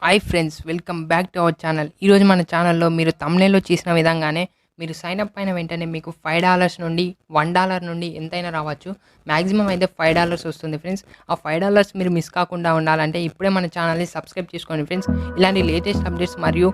Hi friends, welcome back to our channel. ఈరోజు మన ఛానల్లో మీరు థంబ్నెయిల్లో చేసిన విధంగానే మీరు సైన్ అప్ అయిన వెంటనే మీకు $5 నుండి $1 నుండి ఎంతైనా రావచ్చు. మ్యాక్సిమం అయితే $5 వస్తుంది ఫ్రెండ్స్. ఆ $5 మీరు మిస్ కాకుండా ఉండాలంటే ఇప్పుడే మన ఛానల్ని సబ్స్క్రైబ్ చేసుకోండి ఫ్రెండ్స్. ఇలాంటి లేటెస్ట్ అప్డేట్స్ మరియు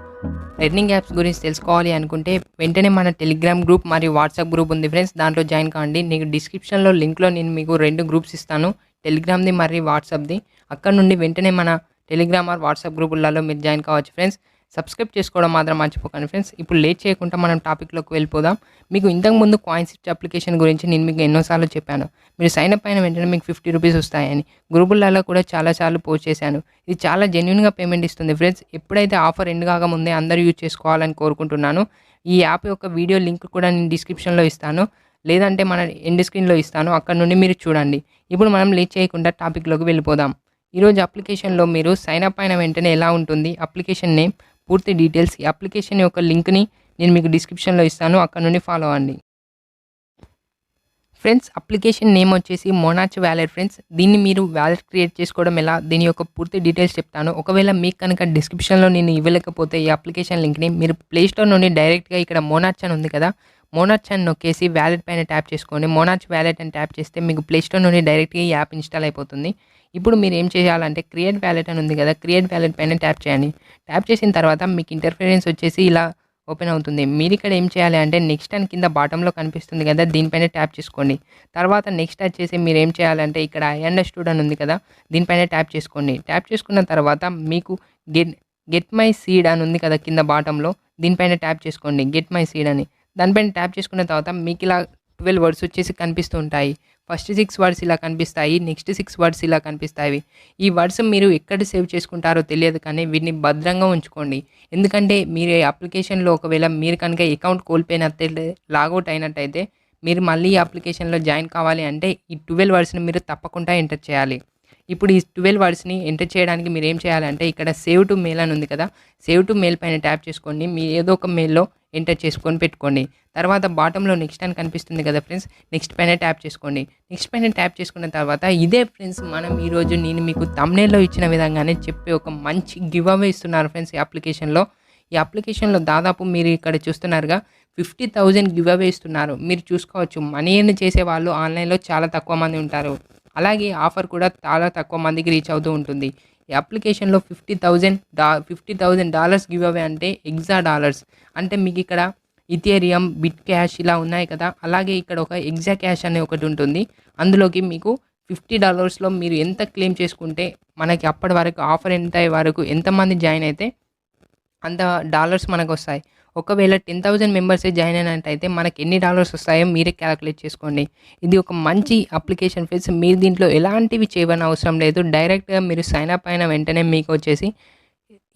ఎర్నింగ్ యాప్స్ గురించి తెలుసుకోవాలి అనుకుంటే వెంటనే మన టెలిగ్రామ్ గ్రూప్ మరియు వాట్సాప్ గ్రూప్ ఉంది ఫ్రెండ్స్, దాంట్లో జాయిన్ కావండి. నీకు డిస్క్రిప్షన్లో లింక్లో నేను మీకు 2 గ్రూప్స్ ఇస్తాను, టెలిగ్రామ్ది మరియు వాట్సాప్ది. అక్కడ నుండి వెంటనే మన టెలిగ్రామ్ ఆర్ వాట్సాప్ గ్రూపులలో మీరు జాయిన్ కావచ్చు ఫ్రెండ్స్. సబ్స్క్రైబ్ చేసుకోవడం మాత్రం మర్చిపోకండి ఫ్రెండ్స్. ఇప్పుడు లేట్ చేయకుండా మనం టాపిక్లోకి వెళ్ళిపోదాం. మీకు ఇంతకుముందు కాయిన్స్ ఇచ్చే అప్లికేషన్ గురించి నేను మీకు ఎన్నోసార్లు చెప్పాను. మీరు సైన్ అప్ అయిన వెంటనే మీకు ₹50 వస్తాయని గ్రూపులలో కూడా చాలాసార్లు పోస్ట్ చేశాను. ఇది చాలా జెన్యున్గా పేమెంట్ ఇస్తుంది ఫ్రెండ్స్. ఎప్పుడైతే ఆఫర్ ఎండ్ కాకముందే అందరూ యూజ్ చేసుకోవాలని కోరుకుంటున్నాను. ఈ యాప్ యొక్క వీడియో లింక్ కూడా నేను డిస్క్రిప్షన్లో ఇస్తాను, లేదంటే మన ఎండ్ స్క్రీన్లో ఇస్తాను, అక్కడ నుండి మీరు చూడండి. ఇప్పుడు మనం లేట్ చేయకుండా టాపిక్లోకి వెళ్ళిపోదాం. ఈరోజు అప్లికేషన్లో మీరు సైన్ అప్ అయిన వెంటనే ఎలా ఉంటుంది, అప్లికేషన్ నేమ్, పూర్తి డీటెయిల్స్, ఈ అప్లికేషన్ యొక్క లింక్ని నేను మీకు డిస్క్రిప్షన్లో ఇస్తాను, అక్కడ నుండి ఫాలో అవ్వండి ఫ్రెండ్స్. అప్లికేషన్ నేమ్ వచ్చేసి మోనాచ్ వ్యాలెట్ ఫ్రెండ్స్. దీన్ని మీరు వ్యాలెట్ క్రియేట్ చేసుకోవడం ఎలా, దీని యొక్క పూర్తి డీటెయిల్స్ చెప్తాను. ఒకవేళ మీకు కనుక డిస్క్రిప్షన్లో నేను ఇవ్వలేకపోతే ఈ అప్లికేషన్ లింక్ని మీరు ప్లేస్టోర్ నుండి డైరెక్ట్గా ఇక్కడ మోనాచ్ అని ఉంది కదా, మోనాచ్ అని నొక్కేసి వ్యాలెట్ పైన ట్యాప్ చేసుకోండి. మోనాచ్ వ్యాలెట్ అని ట్యాప్ చేస్తే మీకు ప్లేస్టోర్ నుండి డైరెక్ట్గా ఈ యాప్ ఇన్స్టాల్ అయిపోతుంది. ఇప్పుడు మీరు ఏం చేయాలంటే క్రియేట్ వ్యాలెట్ అని ఉంది కదా, క్రియేట్ వ్యాలెట్ పైన ట్యాప్ చేయండి. ట్యాప్ చేసిన తర్వాత మీకు ఇంటర్ఫరెన్స్ వచ్చేసి ఇలా ఓపెన్ అవుతుంది. మీరు ఇక్కడ ఏం చేయాలి అంటే నెక్స్ట్ అని కింద బాటంలో కనిపిస్తుంది కదా, దీనిపైన ట్యాప్ చేసుకోండి. తర్వాత నెక్స్ట్ వచ్చేసి మీరు ఏం చేయాలంటే ఇక్కడ ఐ అండర్స్టూడ్ అని ఉంది కదా, దీనిపైన ట్యాప్ చేసుకోండి. ట్యాప్ చేసుకున్న తర్వాత మీకు గెట్ మై సీడ్ అని ఉంది కదా కింద బాటంలో, దీనిపైన ట్యాప్ చేసుకోండి, గెట్ మై సీడ్ అని. దానిపైన ట్యాప్ చేసుకున్న తర్వాత మీకు ఇలా 12 వర్డ్స్ వచ్చేసి కనిపిస్తూ ఉంటాయి. ఫస్ట్ 6 వర్డ్స్ ఇలా కనిపిస్తాయి, నెక్స్ట్ 6 వర్డ్స్ ఇలా కనిపిస్తాయి. ఈ వర్డ్స్ మీరు ఎక్కడ సేవ్ చేసుకుంటారో తెలియదు, కానీ వీటిని భద్రంగా ఉంచుకోండి. ఎందుకంటే మీరు ఈ అప్లికేషన్లో ఒకవేళ మీరు కనుక అకౌంట్ కోల్పోయినట్లయితే, లాగౌట్ అయినట్టయితే, మీరు మళ్ళీ ఈ అప్లికేషన్లో జాయిన్ కావాలి అంటే ఈ 12 వర్డ్స్ని మీరు తప్పకుండా ఎంటర్ చేయాలి. ఇప్పుడు ఈ 12 వర్డ్స్ని ఎంటర్ చేయడానికి మీరు ఏం చేయాలంటే ఇక్కడ సేవ్ టు మెయిల్ అని ఉంది కదా, సేవ్ టు మెయిల్ పైన ట్యాప్ చేసుకోండి. మీ ఏదో ఒక మెయిల్లో ఎంటర్ చేసుకొని పెట్టుకోండి. తర్వాత బాటంలో నెక్స్ట్ అని కనిపిస్తుంది కదా ఫ్రెండ్స్, నెక్స్ట్ పైన ట్యాప్ చేసుకోండి. నెక్స్ట్ పైన ట్యాప్ చేసుకున్న తర్వాత ఇదే ఫ్రెండ్స్, మనం ఈరోజు నేను మీకు థంబ్నెయిల్లో ఇచ్చిన విధంగానే చెప్పి ఒక మంచి గివ్ అవే ఇస్తున్నారు ఫ్రెండ్స్. ఈ అప్లికేషన్లో దాదాపు మీరు ఇక్కడ చూస్తున్నారుగా 50,000 గివ్ అవే ఇస్తున్నారు. మీరు చూసుకోవచ్చు, మనీ ఎర్న్ చేసే వాళ్ళు ఆన్లైన్లో చాలా తక్కువ మంది ఉంటారు. అలాగే ఆఫర్ కూడా చాలా తక్కువ మందికి రీచ్ అవుతూ ఉంటుంది. ఈ అప్లికేషన్లో $50,000 గివ్ అవే అంటే ఎగ్జా డాలర్స్ అంటే మీకు ఇక్కడ ఇథేరియం, బిట్ క్యాష్ ఇలా ఉన్నాయి కదా, అలాగే ఇక్కడ ఒక ఎగ్జా క్యాష్ అనే ఒకటి ఉంటుంది. అందులోకి మీకు $50లో మీరు ఎంత క్లెయిమ్ చేసుకుంటే మనకి అప్పటి వరకు ఆఫర్ ఎంత అయ్యే వరకు ఎంతమంది జాయిన్ అయితే అంత డాలర్స్ మనకు వస్తాయి. ఒకవేళ 10,000 మెంబర్సే జాయిన్ అయినట్టయితే మనకి ఎన్ని డాలర్స్ వస్తాయో మీరే క్యాలిక్యులేట్ చేసుకోండి. ఇది ఒక మంచి అప్లికేషన్ ఫ్రెండ్స్. మీరు దీంట్లో ఎలాంటివి చేయవని అవసరం లేదు. డైరెక్ట్గా మీరు సైన్ అప్ అయిన వెంటనే మీకు వచ్చేసి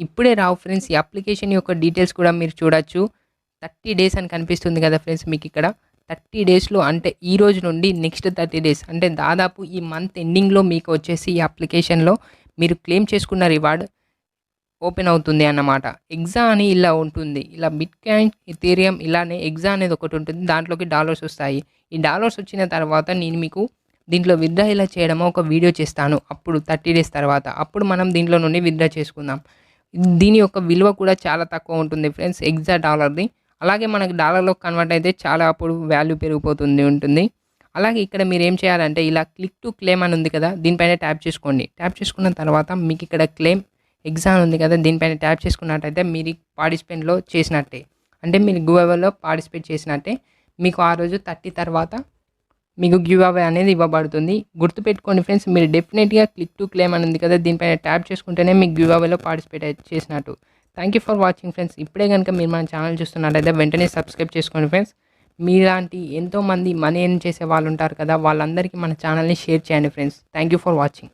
ఇప్పుడే రావు ఫ్రెండ్స్. ఈ అప్లికేషన్ యొక్క డీటెయిల్స్ కూడా మీరు చూడొచ్చు. 30 డేస్ అని కనిపిస్తుంది కదా ఫ్రెండ్స్ మీకు ఇక్కడ. 30 డేస్లో అంటే ఈ రోజు నుండి నెక్స్ట్ 30 డేస్ అంటే దాదాపు ఈ మంత్ ఎండింగ్లో మీకు వచ్చేసి ఈ అప్లికేషన్లో మీరు క్లెయిమ్ చేసుకున్న రివార్డ్ ఓపెన్ అవుతుంది అన్నమాట. ఎగ్జా అని ఇలా ఉంటుంది, ఇలా బిట్ కాయిన్, ఇథేరియం ఇలానే ఎగ్జా అనేది ఒకటి ఉంటుంది, దాంట్లోకి డాలర్స్ వస్తాయి. ఈ డాలర్స్ వచ్చిన తర్వాత నేను మీకు దీంట్లో విత్డ్రా ఇలా చేయడమో ఒక వీడియో చేస్తాను, అప్పుడు 30 డేస్ తర్వాత అప్పుడు మనం దీంట్లో నుండి విత్డ్రా చేసుకుందాం. దీని యొక్క విలువ కూడా చాలా తక్కువ ఉంటుంది ఫ్రెండ్స్, ఎగ్జా డాలర్ది. అలాగే మనకి డాలర్లో కన్వర్ట్ అయితే చాలా అప్పుడు వాల్యూ పెరిగిపోతుంది. అలాగే ఇక్కడ మీరు ఏం చేయాలంటే ఇలా క్లిక్ టు క్లెయిమ్ అని ఉంది కదా, దీనిపైన ట్యాప్ చేసుకోండి. ట్యాప్ చేసుకున్న తర్వాత మీకు ఇక్కడ క్లెయిమ్ ఎగ్జామ్ ఉంది కదా, దీనిపైన ట్యాప్ చేసుకున్నట్టయితే మీరు పార్టిసిపేట్లో చేసినట్టే, అంటే మీరు గివ్ అవేలో పార్టిసిపేట్ చేసినట్టే. మీకు ఆ రోజు 30 తర్వాత మీకు గివ్ అవే అనేది ఇవ్వబడుతుంది. గుర్తుపెట్టుకోండి ఫ్రెండ్స్, మీరు డెఫినెట్గా క్లిక్ టు క్లెయిమ్ అని ఉంది కదా, దీనిపైన ట్యాప్ చేసుకుంటేనే మీకు గివ్ అవేలో పార్టిసిపేట్ చేసినట్టు. Thank you for watching friends. ఇప్పుడే కనుక మీరు మన ఛానల్ చూస్తున్నట్టయితే వెంటనే సబ్స్క్రైబ్ చేసుకోండి ఫ్రెండ్స్. మీలాంటి ఎంతోమంది మనీ ఎర్న్ చేసే వాళ్ళు ఉంటారు కదా, వాళ్ళందరికీ మన ఛానల్ని షేర్ చేయండి friends. Thank you for watching.